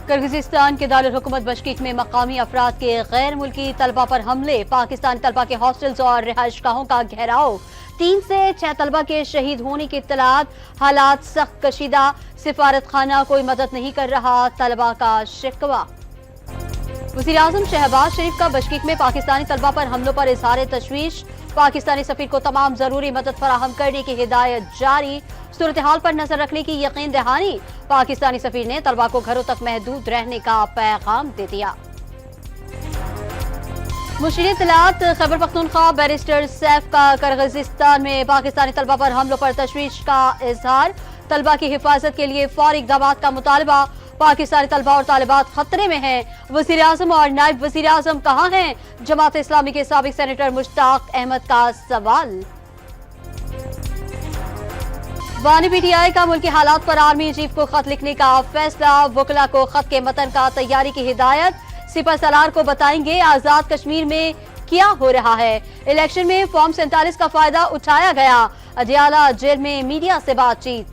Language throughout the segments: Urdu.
کرغزستان کے دارالحکومت بشکیک میں مقامی افراد کے غیر ملکی طلبہ پر حملے، پاکستانی طلبہ کے ہاسٹلز اور رہائش گاہوں کا گھیراؤ، 3 سے 6 طلبہ کے شہید ہونے کی اطلاعات، حالات سخت کشیدہ، سفارت خانہ کوئی مدد نہیں کر رہا، طلبہ کا شکوہ۔ وزیراعظم شہباز شریف کا بشکیک میں پاکستانی طلبہ پر حملوں پر اظہار تشویش، پاکستانی سفیر کو تمام ضروری مدد فراہم کرنے کی ہدایت جاری، صورتحال پر نظر رکھنے کی یقین دہانی، پاکستانی سفیر نے طلبہ کو گھروں تک محدود رہنے کا پیغام دے دیا۔ مشیر اطلاعات خیبر پختونخوا بیرسٹر سیف کا کرغزستان میں پاکستانی طلبہ پر حملوں پر تشویش کا اظہار، طلبہ کی حفاظت کے لیے فوری اقدامات کا مطالبہ، پاکستانی طلبہ اور طالبات خطرے میں ہیں، وزیر اعظم اور نائب وزیر اعظم کہاں ہیں؟ جماعت اسلامی کے سابق سینیٹر مشتاق احمد کا سوال۔ بانی پی ٹی آئی کا ملکی حالات پر آرمی چیف کو خط لکھنے کا فیصلہ، وکلا کو خط کے متن کا تیاری کی ہدایت، سپہ سالار کو بتائیں گے آزاد کشمیر میں کیا ہو رہا ہے، الیکشن میں فارم 47 کا فائدہ اٹھایا گیا، اڈیالہ جیل میں میڈیا سے بات چیت۔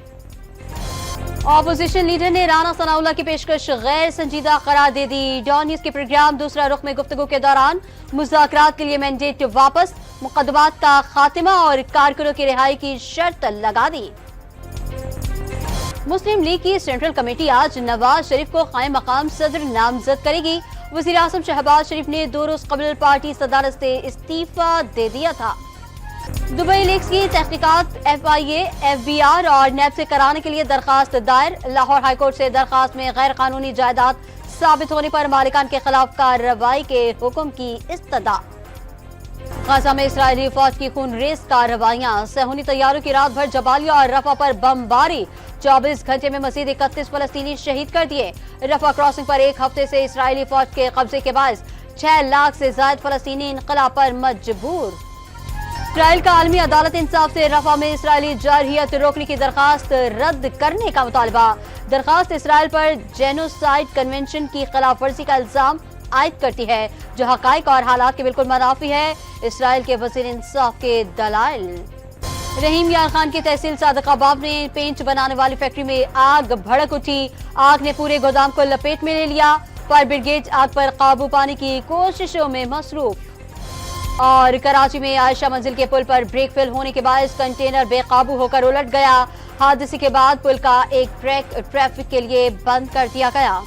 اپوزیشن لیڈر نے رانا ثناء اللہ کی پیشکش غیر سنجیدہ قرار دے دی، ڈان نیوز کے پروگرام دوسرا رخ میں گفتگو کے دوران مذاکرات کے لیے مینڈیٹ واپس، مقدمات کا خاتمہ اور کارکنوں کی رہائی کی شرط لگا دی۔ مسلم لیگ کی سینٹرل کمیٹی آج نواز شریف کو قائم مقام صدر نامزد کرے گی، وزیر اعظم شہباز شریف نے 2 روز قبل پارٹی صدارت سے استعفیٰ دے دیا تھا۔ دبئی لیکس کی تحقیقات F I A, F B R اور نیب سے کرانے کے لیے درخواست دائر، لاہور ہائی کورٹ سے درخواست میں غیر قانونی جائیداد ثابت ہونے پر مالکان کے خلاف کارروائی کے حکم کی استدعا۔ غزہ میں اسرائیلی فوج کی خون ریز کارروائیاں، صہیونی طیاروں کی رات بھر جبالیہ اور رفح پر بمباری، 24 گھنٹے میں مزید 31 فلسطینی شہید کر دیے، رفح کراسنگ پر 1 ہفتے سے اسرائیلی فوج کے قبضے کے باعث 6 لاکھ سے زائد فلسطینی انخلا پر مجبور۔ اسرائیل کا عالمی عدالت انصاف سے رفح میں اسرائیلی جارحیت روکنے کی درخواست رد کرنے کا مطالبہ، درخواست اسرائیل پر جینوسائیڈ کنونشن کی خلاف ورزی کا الزام عائد کرتی ہے جو حقائق اور حالات کے بالکل منافی ہے، اسرائیل کے وزیر انصاف کے دلائل۔ رحیم یار خان کی تحصیل صادق آباد میں پینٹ بنانے والی فیکٹری میں آگ بھڑک اٹھی، آگ نے پورے گودام کو لپیٹ میں لے لیا، فائر بریگیڈ آگ پر قابو پانے کی کوششوں میں مصروف۔ اور کراچی میں عائشہ منزل کے پل پر بریک فیل ہونے کے باعث کنٹینر بے قابو ہو کر الٹ گیا، حادثے کے بعد پل کا ایک ٹریک ٹریفک کے لیے بند کر دیا گیا۔